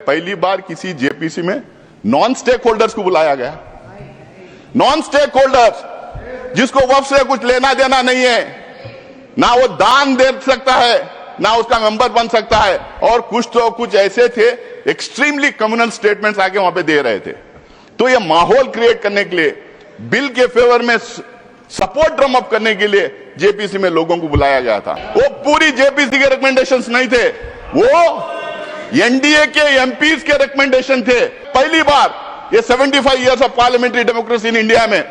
पहली बार किसी जेपीसी में नॉन स्टेक होल्डर्स को बुलाया गया। नॉन स्टेक होल्डर्स जिसको वक्फ से कुछ लेना देना नहीं है, ना वो दान दे सकता है, ना उसका मेंबर बन सकता है, और कुछ ऐसे थे एक्सट्रीमली कम्युनल स्टेटमेंट्स आके वहां पे दे रहे थे। तो ये माहौल क्रिएट करने के लिए, बिल के फेवर में सपोर्ट ड्रम अप करने के लिए जेपीसी में लोगों को बुलाया गया था। वो पूरी जेपीसी के रिकमेंडेशंस नहीं थे, वो एनडीए के एमपीज के रिकमेंडेशन थे। पहली बार ये 75 years of parliamentary democracy in India में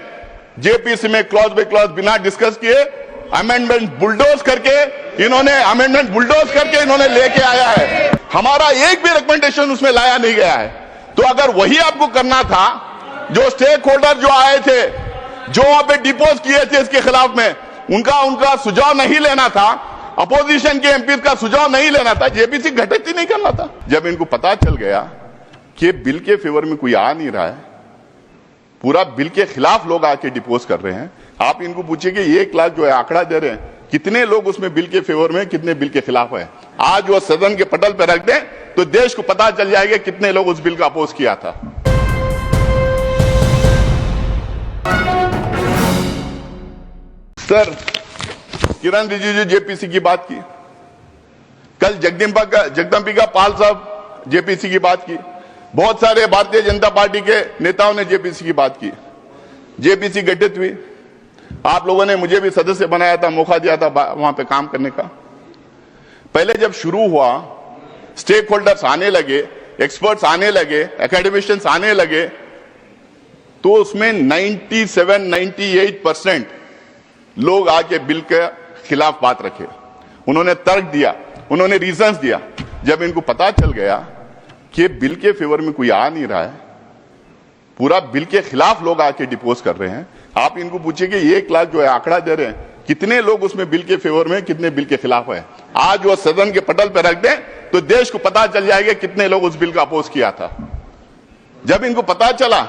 जेपीसी में क्लॉज बाय क्लॉज बिना डिस्कस किए अमेंडमेंट बुलडोज करके इन्होंने लेके आया है। हमारा एक भी रिकमेंडेशन उसमें लाया नहीं गया है। तो अगर वही आपको करना था, जो स्टेक होल्डर जो आए थे, जो वहां पे डिपोज किए थे इसके खिलाफ में, उनका सुझाव नहीं लेना था, अपोजिशन के एमपी का सुझाव नहीं लेना था, जेपीसी घटित ही नहीं करना था। जब इनको पता चल गया कि बिल के फेवर में कोई आ नहीं रहा है, पूरा बिल के खिलाफ लोग आके डिपोज कर रहे हैं, आप इनको पूछिए कि 1 लाख जो है आंकड़ा दे रहे हैं, कितने लोग उसमें बिल के फेवर में, कितने बिल के खिलाफ है। आज वो सदन के पटल पर रख दें तो देश को पता चल जाएगा कितने लोग उस बिल का अपोज किया था। सर, किरण रिजिजू जेपीसी की बात की, कल जगदम्बिका पाल साहब जेपीसी की बात की, बहुत सारे भारतीय जनता पार्टी के नेताओं ने जेपीसी की बात की। जेपीसी गठित हुई, आप लोगों ने मुझे भी सदस्य बनाया था, मौका दिया था वहां पे काम करने का। पहले जब शुरू हुआ, स्टेक होल्डर्स आने लगे, एक्सपर्ट्स आने लगे, एकेडमिशियंस आने लगे, तो उसमें 97-98% लोग आके बिल के खिलाफ बात रखे। उन्होंने तर्क दिया, उन्होंने रीजंस दिया। जब इनको पता चल गया कि बिल के फेवर में कोई आ नहीं रहा है, पूरा बिल के खिलाफ लोग आके डिपोज कर रहे हैं, आप इनको पूछिए कि 1 लाख जो है आंकड़ा दे रहे हैं, कितने लोग उसमें बिल के फेवर में, कितने बिल के खिलाफ है। आज वो सदन के पटल पर रख दें तो देश को पता चल जाएगा कितने लोग उस बिल का अपोज किया था। जब इनको पता चला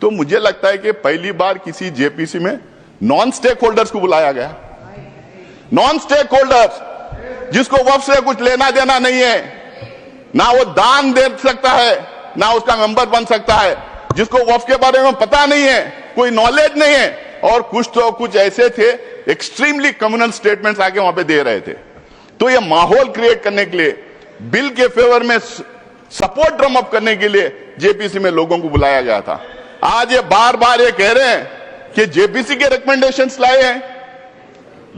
तो मुझे लगता है कि पहली बार किसी जेपीसी में नॉन स्टेक होल्डर्स को बुलाया गया। नॉन स्टेक होल्डर्स जिसको वक्फ से कुछ लेना देना नहीं है, ना वो दान दे सकता है, ना उसका मेंबर बन सकता है, जिसको वक्फ के बारे में पता नहीं है, कोई नॉलेज नहीं है, और कुछ ऐसे थे एक्सट्रीमली कम्युनल स्टेटमेंट्स आके वहां पे दे रहे थे। तो ये माहौल क्रिएट करने के लिए, बिल के फेवर में सपोर्ट ड्रम अप करने के लिए जेपीसी में लोगों को बुलाया गया था। आज ये बार बार ये कह रहे हैं कि जेपीसी के रिकमेंडेशंस लाए हैं,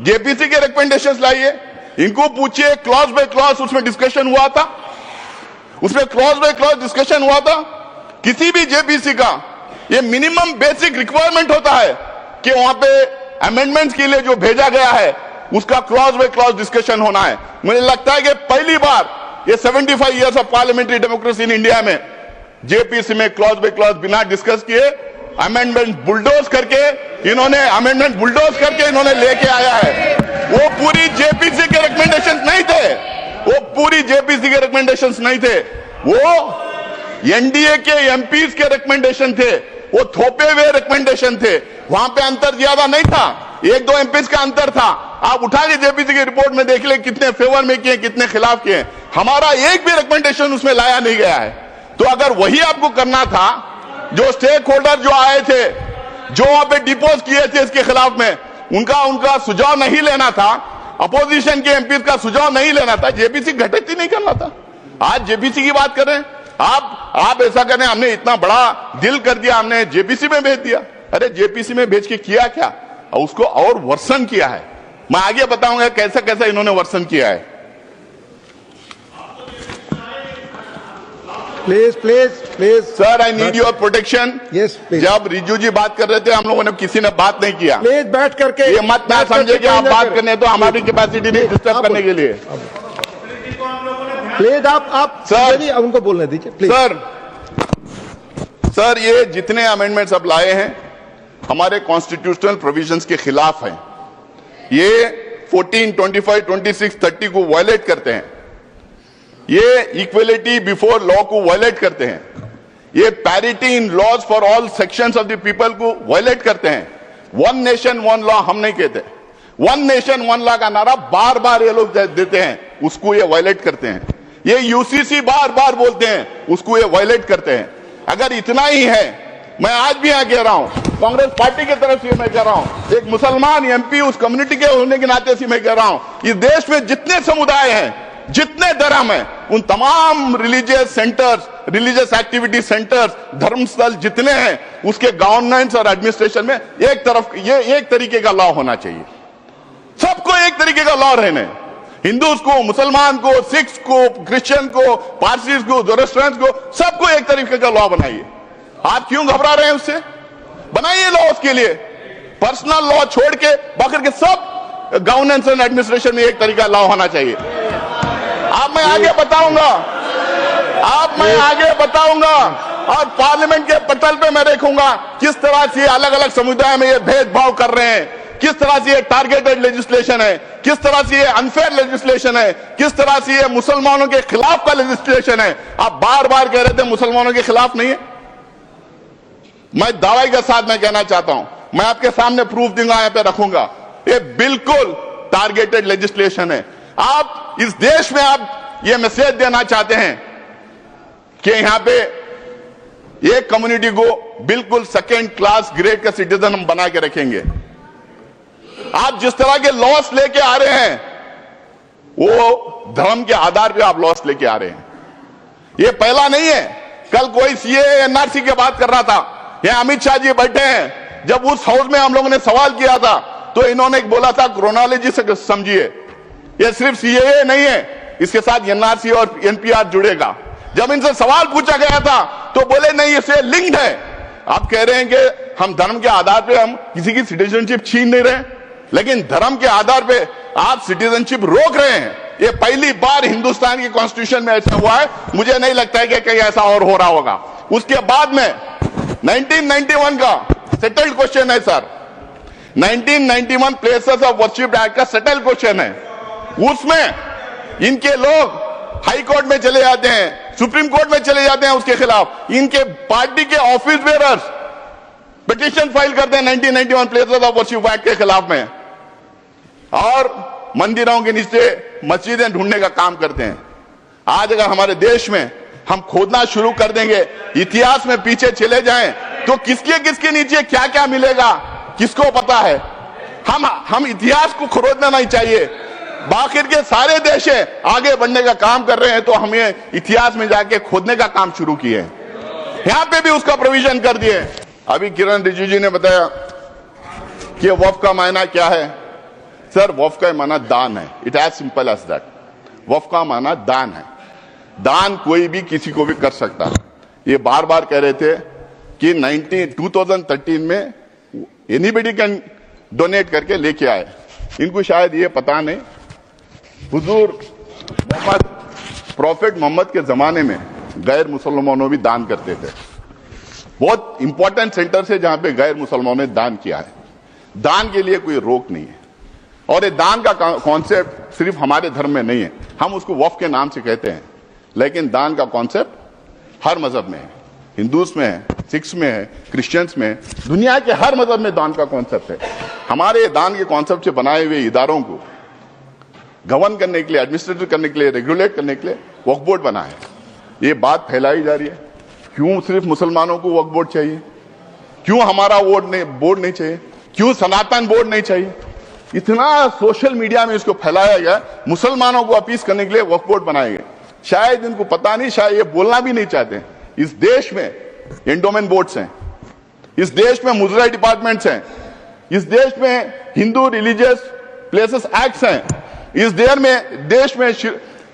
जेपीसी के रिकमेंडेशंस लाइए। इनको पूछिए क्लॉज बाय क्लॉज उसमें डिस्कशन हुआ था, उसमें क्लॉज बाय क्लॉज डिस्कशन हुआ था। किसी भी जेपीसी का ये मिनिमम बेसिक रिक्वायरमेंट होता है कि वहां पे अमेंडमेंट्स के लिए जो भेजा गया है उसका क्लॉज बाय क्लॉज डिस्कशन होना है। मुझे लगता है कि पहली बार ये 75 years of parliamentary democracy in India में जेपीसी में क्लॉज बाय क्लॉज बिना डिस्कस किए अमेंडमेंट बुलडोज करके इन्होंने लेके आया है। वो पूरी जेपीसी के रिकमेंडेशंस नहीं थे, वो एनडीए के एमपीज के रिकमेंडेशन थे, वो थोपे हुए रिकमेंडेशन थे। वहां पे अंतर ज्यादा नहीं था, 1-2 एमपीज का अंतर था। आप उठा के जेपीसी की रिपोर्ट में देख ले कितने फेवर में किए, कितने खिलाफ किए। हमारा एक भी रिकमेंडेशन उसमें लाया नहीं गया है। तो अगर वही आपको करना था, जो स्टेक होल्डर जो आए थे, जो वहां पे डिपोज किए थे इसके खिलाफ में, उनका सुझाव नहीं लेना था, अपोजिशन के एमपी का सुझाव नहीं लेना था, जेपीसी घटित ही नहीं करना था। आज जेपीसी की बात कर रहे हैं आप ऐसा करें, हमने इतना बड़ा दिल कर दिया, हमने जेपीसी में भेज दिया। अरे जेपीसी में भेज के किया क्या, उसको और वर्सन किया है। मैं आगे बताऊंगा कैसा कैसा इन्होंने वर्सन किया है। Please sir, I need your protection. Yes please. जब रिजू जी बात कर रहे थे, हम लोगों ने किसी ने बात नहीं किया। प्लीज बैठ करके, ये मत ना समझे कि आप बात करने तो हमारी कैपेसिटी नहीं डिस्टर्ब करने के लिए। प्लीज आप सर उनको बोलने दीजिए प्लीज। सर, ये जितने अमेंडमेंट्स अब लाए हैं हमारे कॉन्स्टिट्यूशनल प्रोविजंस के खिलाफ हैं। ये 14, 25, 26, 30 को वायलेट करते हैं। ये इक्वलिटी बिफोर लॉ को वायलेट करते हैं। ये parity in laws for all sections of the people को वायलेट करते हैं। 1 नेशन 1 लॉ हम नहीं कहते, 1 नेशन 1 लॉ का नारा बार बार ये लोग देते हैं, उसको ये वायलेट करते हैं। ये यूसीसी बार बार बोलते हैं, उसको ये वायलेट करते हैं। अगर इतना ही है, मैं आज भी यहां कह रहा हूं, कांग्रेस पार्टी की तरफ से मैं कह रहा हूं, एक मुसलमान एमपी उस कम्युनिटी के होने के नाते से मैं कह रहा हूं, इस देश में जितने समुदाय हैं, जितने धर्म हैं, उन तमाम religious centres, religious activity centres, धर्मस्थल जितने हैं, उसके गवर्नेंस और एडमिनिस्ट्रेशन में एक तरफ ये एक तरीके का लॉ होना चाहिए। सबको एक तरीके का लॉ रहने, हिंदूज को, मुसलमान को, सिख्स को, क्रिश्चियन को, पारसीज को, जोरस्ट्रियंस को, सबको एक तरीके का लॉ बनाइए। आप क्यों घबरा रहे हैं उससे? बनाइए लॉ उसके लिए, पर्सनल लॉ छोड़ के बाकी के सब गवर्नेंस एंड एडमिनिस्ट्रेशन में एक तरीका लॉ होना चाहिए। आप मैं आगे बताऊंगा और पार्लियामेंट के पटल पे मैं देखूंगा किस तरह से अलग अलग समुदाय में ये भेदभाव कर रहे हैं, किस तरह से ये टारगेटेड लेजिस्लेशन है, किस तरह से ये अनफेयर लेजिस्लेशन है, किस तरह से ये मुसलमानों के खिलाफ का लेजिस्लेशन है। आप बार बार कह रहे थे मुसलमानों के खिलाफ नहीं है। मैं दावे के साथ मैं कहना चाहता हूं, मैं आपके सामने प्रूफ दूंगा, यहां पे रखूंगा, ये बिल्कुल टारगेटेड लेजिस्लेशन है। आप इस देश में आप ये मैसेज देना चाहते हैं कि यहां पे एक कम्युनिटी को बिल्कुल सेकेंड क्लास ग्रेड का सिटीजन हम बना के रखेंगे। आप जिस तरह के लॉस लेके आ रहे हैं, वो धर्म के आधार पे आप लॉस लेके आ रहे हैं। ये पहला नहीं है। कल कोई सीए एनआरसी की बात कर रहा था, यहां अमित शाह जी बैठे हैं, जब उस हाउस में हम लोगों ने सवाल किया था तो इन्होंने बोला था क्रोनोलॉजी से समझिए, ये सिर्फ सीएए नहीं है, इसके साथ एनआरसी और एनपीआर जुड़ेगा। जब इनसे सवाल पूछा गया था तो बोले नहीं, इससे लिंक्ड है। आप कह रहे हैं कि हम धर्म के आधार पे हम किसी की सिटीजनशिप छीन नहीं रहे, लेकिन धर्म के आधार पे आप सिटीजनशिप रोक रहे हैं। ये पहली बार हिंदुस्तान की कॉन्स्टिट्यूशन में ऐसा हुआ है। मुझे नहीं लगता है कि कहीं ऐसा और हो रहा होगा। उसके बाद में 1991 का सेटल्ड क्वेश्चन है sir, 1991 places of worship act का सेटल्ड क्वेश्चन है। उसमें इनके लोग हाई कोर्ट में चले जाते हैं, सुप्रीम कोर्ट में चले जाते हैं, उसके खिलाफ इनके पार्टी के ऑफिस बेयरर्स पिटीशन फाइल करते हैं 1991 प्लेसेस ऑफ वर्शिप एक्ट के खिलाफ में, और मंदिरों के नीचे मस्जिदें ढूंढने का काम करते हैं। आज अगर हमारे देश में हम खोदना शुरू कर देंगे, इतिहास में पीछे चले जाएं, तो किसके नीचे क्या क्या मिलेगा किसको पता है। हम इतिहास को खोदना नहीं चाहिए। बाकी के सारे देश आगे बढ़ने का काम कर रहे हैं, तो हमें इतिहास में जाके खोदने का काम शुरू किए। यहां पे भी उसका प्रोविजन कर दिए। अभी किरण रिजिजू जी ने बताया कि वक्फ का मायना क्या है। सर, वक्फ का माना दान है। It as simple as that. वक्फ का माना दान है। दान कोई भी किसी को भी कर सकता है। ये बार बार कह रहे थे कि 2013 में एनीबडी कैन डोनेट करके लेके आए। इनको शायद ये पता नहीं, हुजूर मोहम्मद, प्रॉफिट मोहम्मद के जमाने में गैर मुसलमानों भी दान करते थे। बहुत इंपॉर्टेंट सेंटर से जहां पे गैर मुसलमानों ने दान किया है। दान के लिए कोई रोक नहीं है। और ये दान का कॉन्सेप्ट सिर्फ हमारे धर्म में नहीं है, हम उसको वक्फ के नाम से कहते हैं, लेकिन दान का कॉन्सेप्ट हर मजहब में है। हिंदूज में है, सिख्स में है, क्रिश्चियंस में है, दुनिया के हर मजहब में दान का कॉन्सेप्ट है। हमारे दान के कॉन्सेप्ट से बनाए हुए इदारों को गवर्न करने के लिए, एडमिनिस्ट्रेट करने के लिए, रेगुलेट करने के लिए वक्फ बोर्ड बना है। ये बात फैलाई जा रही है, क्यों सिर्फ मुसलमानों को वक्फ बोर्ड चाहिए, क्यों हमारा बोर्ड नहीं चाहिए, क्यों सनातन बोर्ड नहीं चाहिए। इतना सोशल मीडिया में इसको फैलाया गया, मुसलमानों को अपील करने के लिए वक्फ बोर्ड बनाए गए। शायद इनको पता नहीं, शायद ये बोलना भी नहीं चाहते। इस देश में एंडोमेंट बोर्ड्स हैं, इस देश में मुजरा डिपार्टमेंट्स हैं, इस देश में हिंदू रिलीजियस प्लेसेस एक्ट्स हैं, इस देश में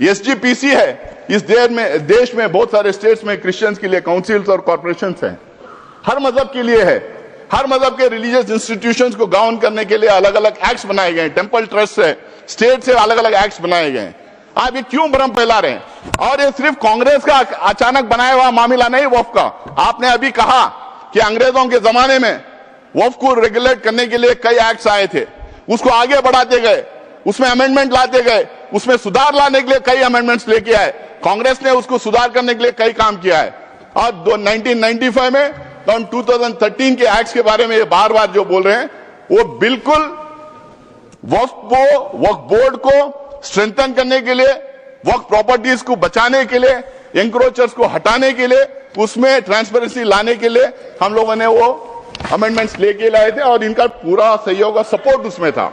एसजीपीसी है, इस देश में बहुत सारे स्टेट्स में क्रिश्चियंस के लिए काउंसिल्स और कॉर्पोरेशंस हैं। हर मजहब के लिए है। हर मजहब के रिलीजियस इंस्टीट्यूशंस को गवर्न करने के लिए अलग अलग एक्ट्स बनाए गए हैं। टेंपल ट्रस्ट से, स्टेट से अलग अलग एक्ट्स बनाए गए हैं। आप ये क्यों भ्रम फैला रहे हैं? और ये सिर्फ कांग्रेस का अचानक बनाया हुआ मामला नहीं वक्फ का। आपने अभी कहा कि अंग्रेजों के जमाने में वक्फ को रेगुलेट करने के लिए कई एक्ट्स आए थे, उसको आगे बढ़ाते गए, उसमें अमेंडमेंट लाते गए, उसमें सुधार लाने के लिए कई अमेंडमेंट्स लेके आए। कांग्रेस ने उसको सुधार करने के लिए कई काम किया है। और 1995 में तो 2013 के एक्ट्स के बारे में ये बार बार जो बोल रहे हैं, वो बिल्कुल वक्फ बोर्ड को स्ट्रेंथन करने के लिए, वक्त प्रॉपर्टीज को बचाने के लिए, एंक्रोचर्स को हटाने के लिए, उसमें ट्रांसपेरेंसी लाने के लिए हम लोगों ने वो अमेंडमेंट्स लेके लाए थे और इनका पूरा सहयोग और सपोर्ट उसमें था।